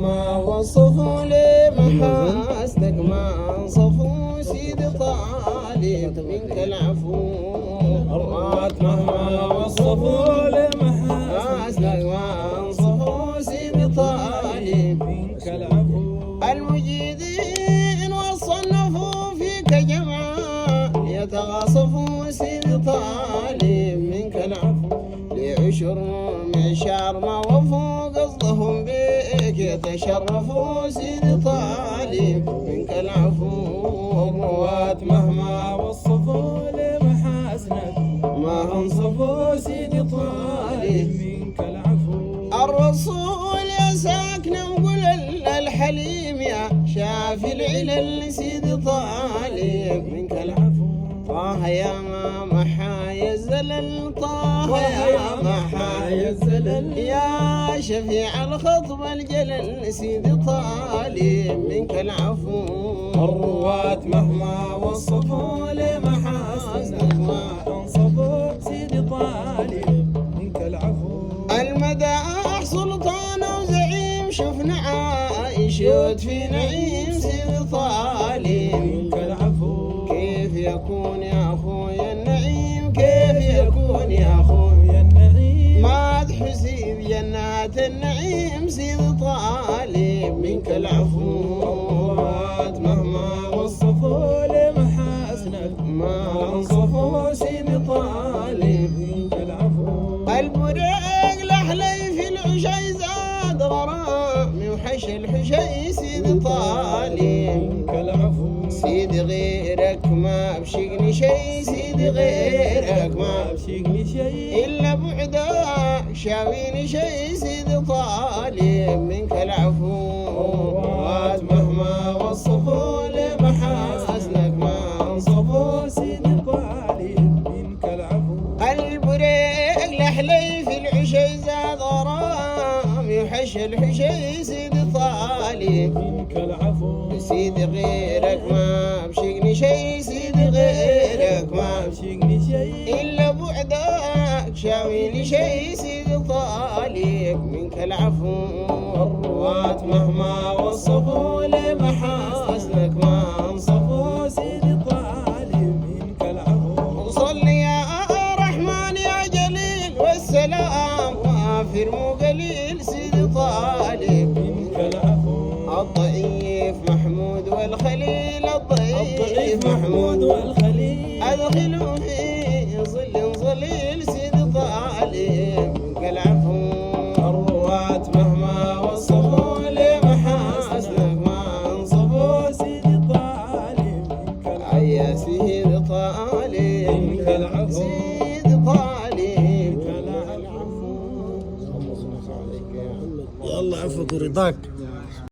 مهما وصفوا لي محاسنك ما انصفوا سيدي طالب منك العفو. روات مهما وصفوا لي محاسنك ما انصفوا سيدي طالب منك العفو. المجيدين والصنفوا فيك جمعا يتغاصفوا سيدي طالب منك العفو. لعشر معشار ما وفوا قصدهم بك يتشرفوا سيدي طالب منك العفو. الروات مهما وصفوا لمحاسنك ما انصفوا سيدي طالب منك العفو. الرسول يا ساكن وقل الحليم يا شافي العلل سيدي طالب منك العفو. طه يا محايا الزلل طه يا محايا الزلل يا شفيع الخطب الجلل سيدي طالب منك العفو. الروات مهما وصفوا لمحاسنك ما انصفوا سيدي طالب منك العفو. المداح سلطان وزعيم شفنا عايش في نعيم سيدي طالب منك العفو. كيف يكون يا اخويا النعيم كيف يكون يا اخويا النعيم مدح سيد جنات النعيم سيدي طالب منك العفو. مهما وصفوا لمحاسنك ما انصفوا سيدي طالب منك العفو. البريق لحلي في العشي زاد غرامي وحش الحشي سيدي طالب منك العفو. سيدي غيرك ما بشقني شي سيدي غيرك ما بشقني شي إلا بعدك شاويني شي سيدي طالب منك العفو. مهما وصفوا لمحاسنك ما انصفوا سيدي طالب منك العفو. البريق لحلي في العشي زاد غرامي وحش الحشي سيدي طالب منك العفو. سيدي غيرك ما بشقني شي سيدي غيرك ما بشقني شي إلا بعدك شاويني شي سيدي طالب منك العفو. الروات مهما وصفوا لمحاسنك ما انصفوا سيدي طالب منك العفو. صل يا رحمن يا جليل والسلام وافر مو قليل سيدي طالب منك العفو. الضعيف محمود والخليل الضعيف محمود والخليل أدخلوا في ظل ظليل سيدي طالب منك العفو. الروات مهما وصفوا لمحاسنك ما انصفوا سيدي طالب منك العفو. يا سيدي طالب منك العفو سيدي طالب منك العفو. الله عفوك ورضاك.